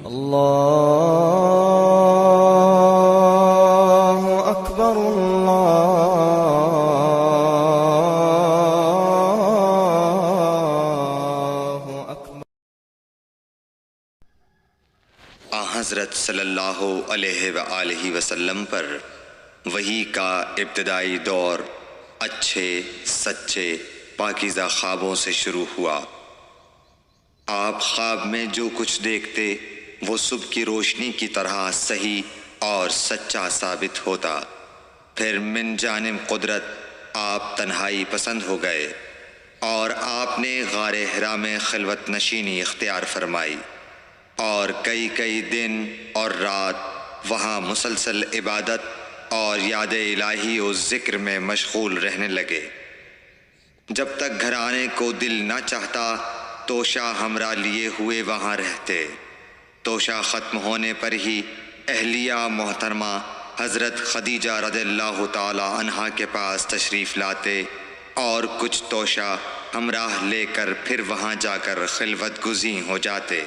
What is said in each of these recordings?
اللہ اکبر اللہ اکبر۔ حضرت صلی اللہ علیہ وآلہ وسلم پر وحی کا ابتدائی دور اچھے سچے پاکیزہ خوابوں سے شروع ہوا۔ آپ خواب میں جو کچھ دیکھتے وہ صبح کی روشنی کی طرح صحیح اور سچا ثابت ہوتا۔ پھر من جانب قدرت آپ تنہائی پسند ہو گئے اور آپ نے غار حرا میں خلوت نشینی اختیار فرمائی اور کئی دن اور رات وہاں مسلسل عبادت اور یاد الہی و ذکر میں مشغول رہنے لگے۔ جب تک گھر آنے کو دل نہ چاہتا توشہ ہمراہ لیے ہوئے وہاں رہتے۔ توشہ ختم ہونے پر ہی اہلیہ محترمہ حضرت خدیجہ رضی اللہ تعالی عنہا کے پاس تشریف لاتے اور کچھ توشہ ہمراہ لے کر پھر وہاں جا کر خلوت گزین ہو جاتے۔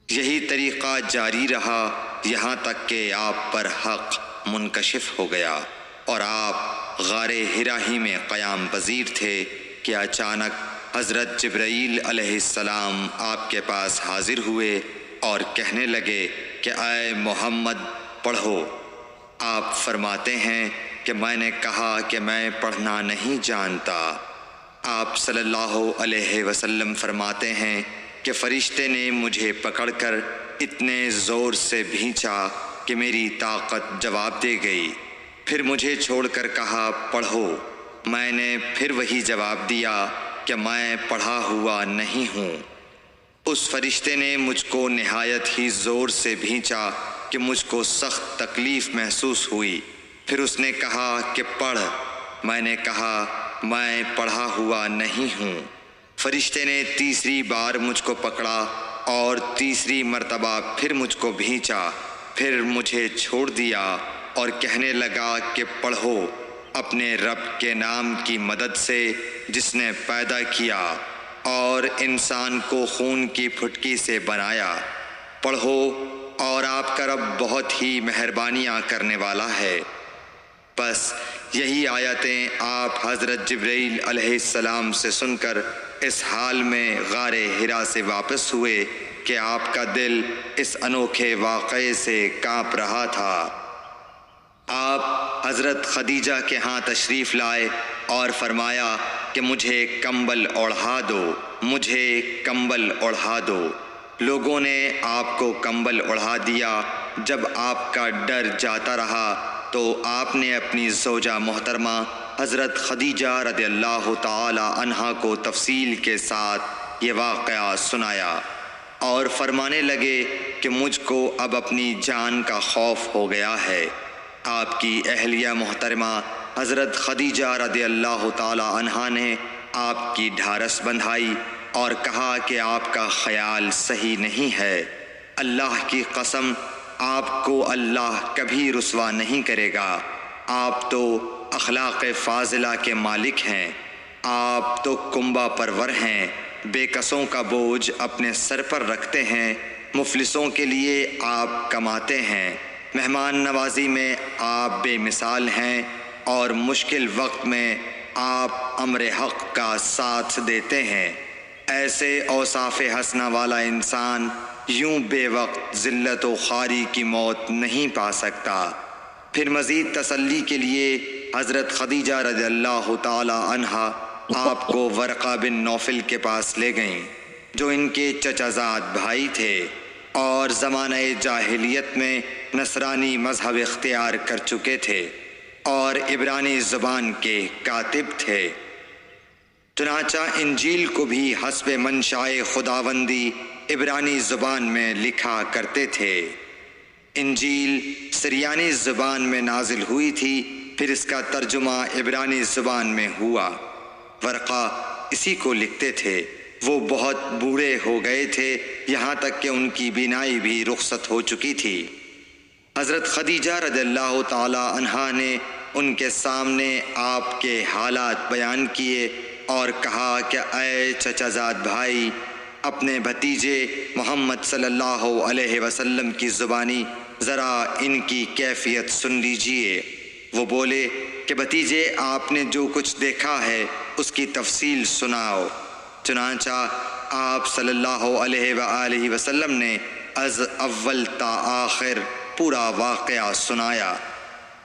یہی طریقہ جاری رہا یہاں تک کہ آپ پر حق منکشف ہو گیا اور آپ غار حرا ہی میں قیام پذیر تھے کہ اچانک حضرت جبرائیل علیہ السلام آپ کے پاس حاضر ہوئے اور کہنے لگے کہ اے محمد پڑھو۔ آپ فرماتے ہیں کہ میں نے کہا کہ میں پڑھنا نہیں جانتا۔ آپ صلی اللہ علیہ وسلم فرماتے ہیں کہ فرشتے نے مجھے پکڑ کر اتنے زور سے بھینچا کہ میری طاقت جواب دے گئی۔ پھر مجھے چھوڑ کر کہا پڑھو۔ میں نے پھر وہی جواب دیا کہ میں پڑھا ہوا نہیں ہوں۔ اس فرشتے نے مجھ کو نہایت ہی زور سے بھینچا کہ مجھ کو سخت تکلیف محسوس ہوئی۔ پھر اس نے کہا کہ پڑھ۔ میں نے کہا میں پڑھا ہوا نہیں ہوں۔ فرشتے نے تیسری بار مجھ کو پکڑا اور تیسری مرتبہ پھر مجھ کو بھینچا، پھر مجھے چھوڑ دیا اور کہنے لگا کہ پڑھو اپنے رب کے نام کی مدد سے جس نے پیدا کیا اور انسان کو خون کی پھٹکی سے بنایا۔ پڑھو اور آپ کا رب بہت ہی مہربانیاں کرنے والا ہے۔ بس یہی آیتیں آپ حضرت جبرائیل علیہ السلام سے سن کر اس حال میں غار حرا سے واپس ہوئے کہ آپ کا دل اس انوکھے واقعے سے کانپ رہا تھا۔ آپ حضرت خدیجہ کے ہاں تشریف لائے اور فرمایا کہ مجھے کمبل اوڑھا دو، مجھے کمبل اوڑھا دو۔ لوگوں نے آپ کو کمبل اوڑھا دیا۔ جب آپ کا ڈر جاتا رہا تو آپ نے اپنی زوجہ محترمہ حضرت خدیجہ رضی اللہ تعالی عنہا کو تفصیل کے ساتھ یہ واقعہ سنایا اور فرمانے لگے کہ مجھ کو اب اپنی جان کا خوف ہو گیا ہے۔ آپ کی اہلیہ محترمہ حضرت خدیجہ رضی اللہ تعالی عنہا نے آپ کی ڈھارس بندھائی اور کہا کہ آپ کا خیال صحیح نہیں ہے۔ اللہ کی قسم آپ کو اللہ کبھی رسوا نہیں کرے گا۔ آپ تو اخلاق فاضلہ کے مالک ہیں، آپ تو کنبہ پرور ہیں، بے کسوں کا بوجھ اپنے سر پر رکھتے ہیں، مفلسوں کے لیے آپ کماتے ہیں، مہمان نوازی میں آپ بے مثال ہیں اور مشکل وقت میں آپ امر حق کا ساتھ دیتے ہیں۔ ایسے اوصاف حسنہ والا انسان یوں بے وقت ذلت و خواری کی موت نہیں پا سکتا۔ پھر مزید تسلی کے لیے حضرت خدیجہ رضی اللہ تعالی عنہا آپ کو ورقہ بن نوفل کے پاس لے گئیں جو ان کے چچا زاد بھائی تھے اور زمانہ جاہلیت میں نصرانی مذہب اختیار کر چکے تھے اور عبرانی زبان کے کاتب تھے۔ چنانچہ انجیل کو بھی حسب منشائے خداوندی عبرانی زبان میں لکھا کرتے تھے۔ انجیل سریانی زبان میں نازل ہوئی تھی، پھر اس کا ترجمہ عبرانی زبان میں ہوا۔ ورقہ اسی کو لکھتے تھے۔ وہ بہت بوڑھے ہو گئے تھے، یہاں تک کہ ان کی بینائی بھی رخصت ہو چکی تھی۔ حضرت خدیجہ رضی اللہ تعالی عنہا نے ان کے سامنے آپ کے حالات بیان کیے اور کہا کہ اے چچا زاد بھائی، اپنے بھتیجے محمد صلی اللہ علیہ وسلم کی زبانی ذرا ان کی کیفیت سن لیجئے۔ وہ بولے کہ بھتیجے، آپ نے جو کچھ دیکھا ہے اس کی تفصیل سناؤ۔ چنانچہ آپ صلی اللہ علیہ وآلہ وسلم نے از اول تا آخر پورا واقعہ سنایا،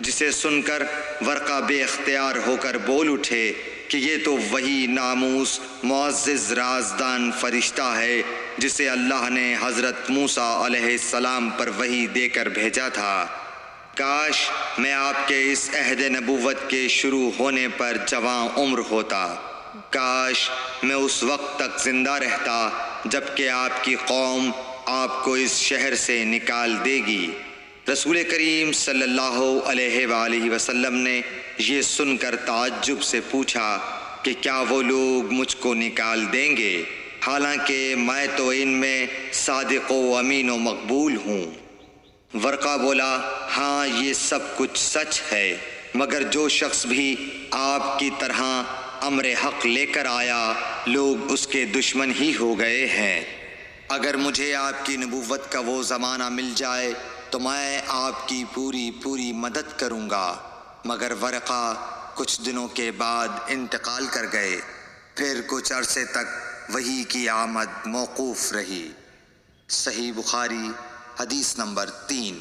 جسے سن کر ورقہ بے اختیار ہو کر بول اٹھے کہ یہ تو وہی ناموس معزز رازدان فرشتہ ہے جسے اللہ نے حضرت موسیٰ علیہ السلام پر وحی دے کر بھیجا تھا۔ کاش میں آپ کے اس عہد نبوت کے شروع ہونے پر جوان عمر ہوتا، کاش میں اس وقت تک زندہ رہتا جب کہ آپ کی قوم آپ کو اس شہر سے نکال دے گی۔ رسول کریم صلی اللہ علیہ وآلہ وسلم نے یہ سن کر تعجب سے پوچھا کہ کیا وہ لوگ مجھ کو نکال دیں گے، حالانکہ میں تو ان میں صادق و امین و مقبول ہوں۔ ورقہ بولا، ہاں یہ سب کچھ سچ ہے، مگر جو شخص بھی آپ کی طرح امر حق لے کر آیا لوگ اس کے دشمن ہی ہو گئے ہیں۔ اگر مجھے آپ کی نبوت کا وہ زمانہ مل جائے تو میں آپ کی پوری مدد کروں گا، مگر ورقہ کچھ دنوں کے بعد انتقال کر گئے، پھر کچھ عرصے تک وحی کی آمد موقوف رہی۔ صحیح بخاری حدیث نمبر 3۔